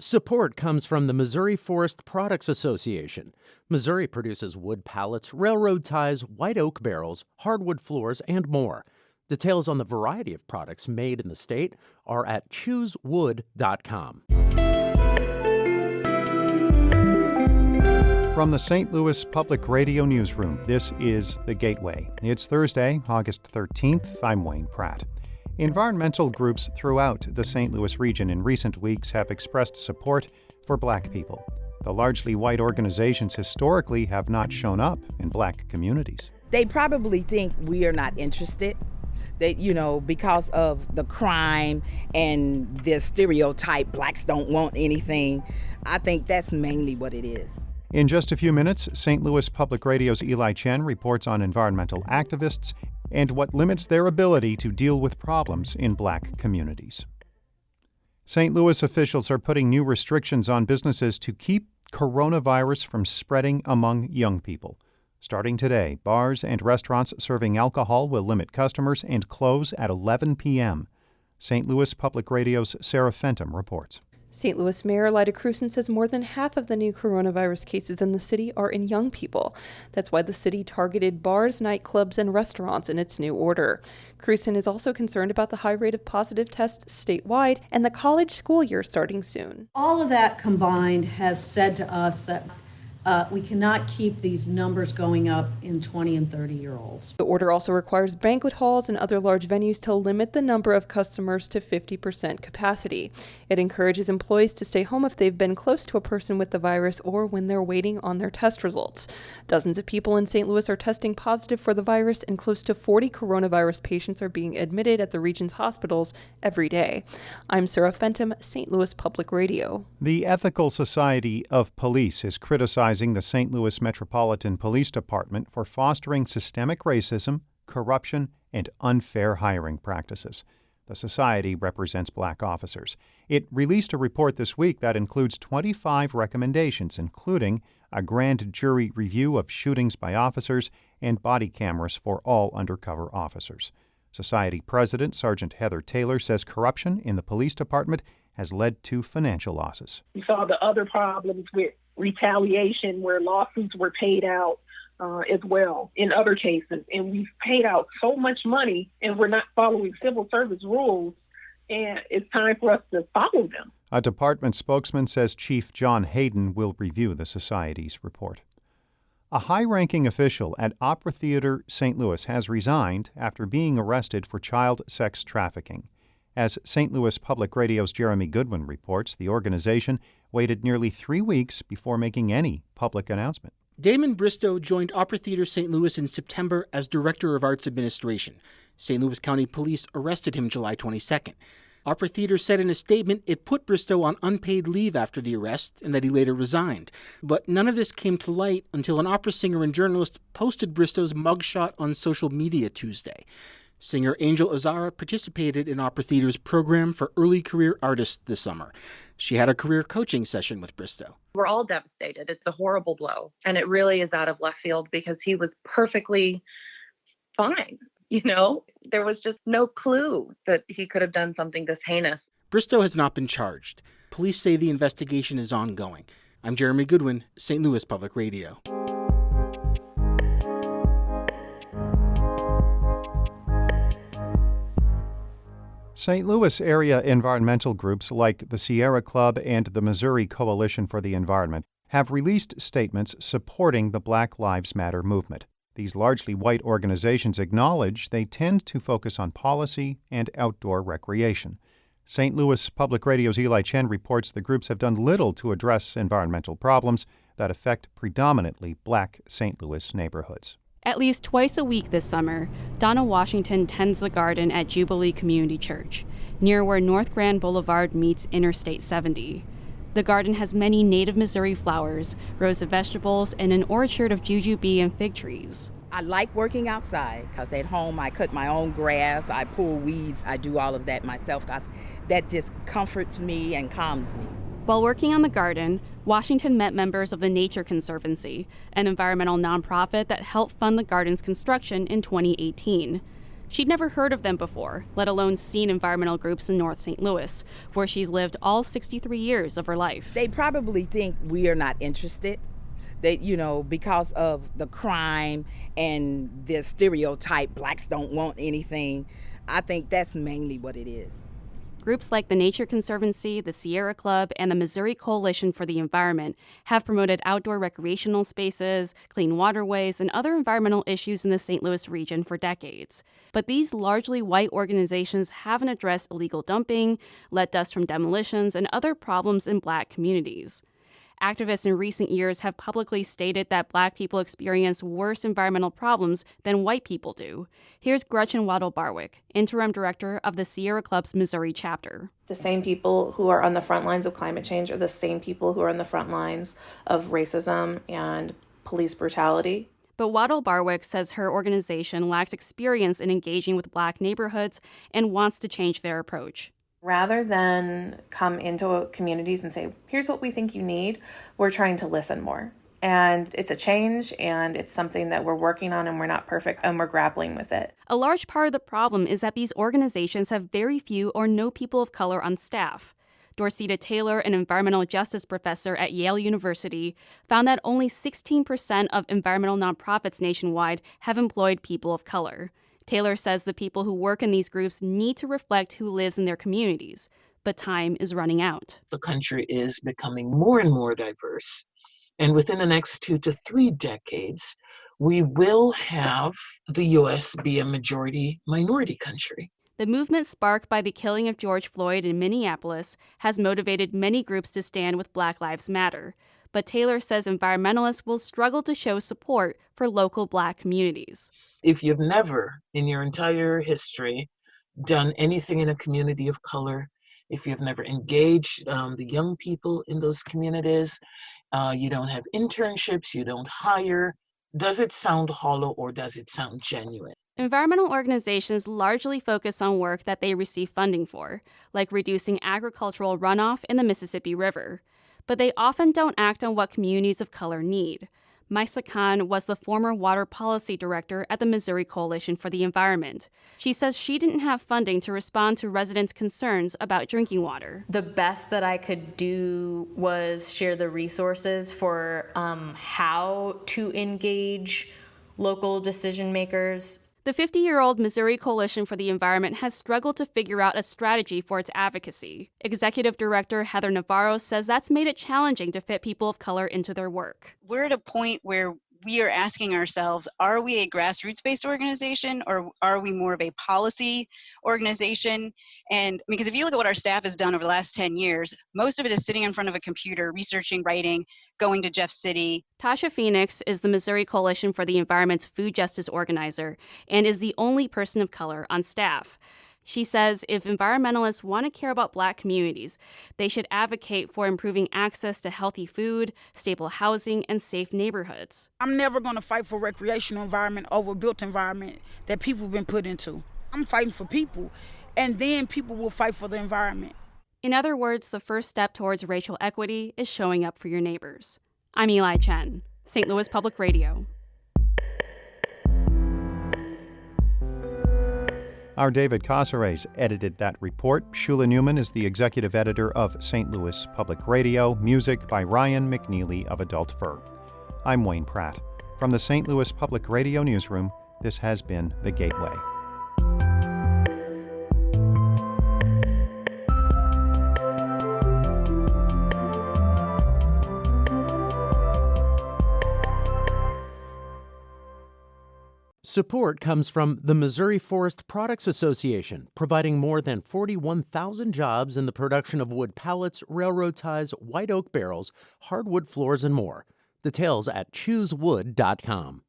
Support comes from the Missouri Forest Products Association. Missouri produces wood pallets, railroad ties, white oak barrels, hardwood floors, and more. Details on the variety of products made in the state are at choosewood.com. From the St. Louis Public Radio Newsroom, this is The Gateway. It's Thursday, August 13th. I'm Wayne Pratt. Environmental groups throughout the St. Louis region in recent weeks have expressed support for Black people. The largely white organizations historically have not shown up in Black communities. They probably think we are not interested. That, because of the crime and the stereotype, Blacks don't want anything. I think that's mainly what it is. In just a few minutes, St. Louis Public Radio's Eli Chen reports on environmental activists and what limits their ability to deal with problems in Black communities. St. Louis officials are putting new restrictions on businesses to keep coronavirus from spreading among young people. Starting today, bars and restaurants serving alcohol will limit customers and close at 11 p.m. St. Louis Public Radio's Sarah Fenton reports. St. Louis Mayor Lyda Krewson says more than half of the new coronavirus cases in the city are in young people. That's why the city targeted bars, nightclubs, and restaurants in its new order. Krewson is also concerned about the high rate of positive tests statewide and the college school year starting soon. All of that combined has said to us that we cannot keep these numbers going up in 20 and 30-year-olds. The order also requires banquet halls and other large venues to limit the number of customers to 50% capacity. It encourages employees to stay home if they've been close to a person with the virus or when they're waiting on their test results. Dozens of people in St. Louis are testing positive for the virus, and close to 40 coronavirus patients are being admitted at the region's hospitals every day. I'm Sarah Fenton, St. Louis Public Radio. The Ethical Society of Police is criticizing the St. Louis Metropolitan Police Department for fostering systemic racism, corruption, and unfair hiring practices. The society represents Black officers. It released a report this week that includes 25 recommendations, including a grand jury review of shootings by officers and body cameras for all undercover officers. Society President Sergeant Heather Taylor says corruption in the police department has led to financial losses. We saw the other problems with retaliation where lawsuits were paid out as well in other cases. And we've paid out so much money and we're not following civil service rules, and it's time for us to follow them. A department spokesman says Chief John Hayden will review the society's report. A high-ranking official at Opera Theater St. Louis has resigned after being arrested for child sex trafficking. As St. Louis Public Radio's Jeremy Goodwin reports, the organization waited nearly 3 weeks before making any public announcement. Damon Bristow joined Opera Theater St. Louis in September as Director of Arts Administration. St. Louis County Police arrested him July 22nd. Opera Theater said in a statement it put Bristow on unpaid leave after the arrest and that he later resigned. But none of this came to light until an opera singer and journalist posted Bristow's mugshot on social media Tuesday. Singer Angel Azara participated in Opera Theater's program for early career artists this summer. She had a career coaching session with Bristow. We're all devastated. It's a horrible blow. And it really is out of left field because he was perfectly fine. There was just no clue that he could have done something this heinous. Bristow has not been charged. Police say the investigation is ongoing. I'm Jeremy Goodwin, St. Louis Public Radio. St. Louis area environmental groups like the Sierra Club and the Missouri Coalition for the Environment have released statements supporting the Black Lives Matter movement. These largely white organizations acknowledge they tend to focus on policy and outdoor recreation. St. Louis Public Radio's Eli Chen reports the groups have done little to address environmental problems that affect predominantly Black St. Louis neighborhoods. At least twice a week this summer, Donna Washington tends the garden at Jubilee Community Church, near where North Grand Boulevard meets Interstate 70. The garden has many native Missouri flowers, rows of vegetables, and an orchard of jujube and fig trees. I like working outside because at home I cut my own grass, I pull weeds, I do all of that myself because that just comforts me and calms me. While working on the garden, Washington met members of the Nature Conservancy, an environmental nonprofit that helped fund the garden's construction in 2018. She'd never heard of them before, let alone seen environmental groups in North St. Louis, where she's lived all 63 years of her life. They probably think we are not interested. They, because of the crime and the stereotype, blacks don't want anything. I think that's mainly what it is. Groups like the Nature Conservancy, the Sierra Club, and the Missouri Coalition for the Environment have promoted outdoor recreational spaces, clean waterways, and other environmental issues in the St. Louis region for decades. But these largely white organizations haven't addressed illegal dumping, lead dust from demolitions, and other problems in black communities. Activists in recent years have publicly stated that black people experience worse environmental problems than white people do. Here's Gretchen Waddle-Barwick, interim director of the Sierra Club's Missouri chapter. The same people who are on the front lines of climate change are the same people who are on the front lines of racism and police brutality. But Waddle-Barwick says her organization lacks experience in engaging with black neighborhoods and wants to change their approach. Rather than come into communities and say, here's what we think you need, we're trying to listen more. And it's a change, and it's something that we're working on, and we're not perfect, and we're grappling with it. A large part of the problem is that these organizations have very few or no people of color on staff. Dorceta Taylor, an environmental justice professor at Yale University, found that only 16% of environmental nonprofits nationwide have employed people of color. Taylor says the people who work in these groups need to reflect who lives in their communities, but time is running out. The country is becoming more and more diverse, and within the next 2 to 3 decades, we will have the U.S. be a majority minority country. The movement sparked by the killing of George Floyd in Minneapolis has motivated many groups to stand with Black Lives Matter, but Taylor says environmentalists will struggle to show support for local black communities. If you've never, in your entire history, done anything in a community of color, if you've never engaged the young people in those communities, you don't have internships, you don't hire, does it sound hollow or does it sound genuine? Environmental organizations largely focus on work that they receive funding for, like reducing agricultural runoff in the Mississippi River. But they often don't act on what communities of color need. Maisa Khan was the former water policy director at the Missouri Coalition for the Environment. She says she didn't have funding to respond to residents' concerns about drinking water. The best that I could do was share the resources for how to engage local decision makers. The 50-year-old Missouri Coalition for the Environment has struggled to figure out a strategy for its advocacy. Executive Director Heather Navarro says that's made it challenging to fit people of color into their work. We're at a point where we are asking ourselves, are we a grassroots-based organization or are we more of a policy organization? And because if you look at what our staff has done over the last 10 years, most of it is sitting in front of a computer, researching, writing, going to Jeff City. Tasha Phoenix is the Missouri Coalition for the Environment's food justice organizer and is the only person of color on staff. She says if environmentalists want to care about black communities, they should advocate for improving access to healthy food, stable housing, and safe neighborhoods. I'm never going to fight for recreational environment over built environment that people have been put into. I'm fighting for people, and then people will fight for the environment. In other words, the first step towards racial equity is showing up for your neighbors. I'm Eli Chen, St. Louis Public Radio. Our David Casares edited that report. Shula Newman is the executive editor of St. Louis Public Radio. Music by Ryan McNeely of Adult Fur. I'm Wayne Pratt. From the St. Louis Public Radio newsroom, this has been The Gateway. Support comes from the Missouri Forest Products Association, providing more than 41,000 jobs in the production of wood pallets, railroad ties, white oak barrels, hardwood floors, and more. Details at choosewood.com.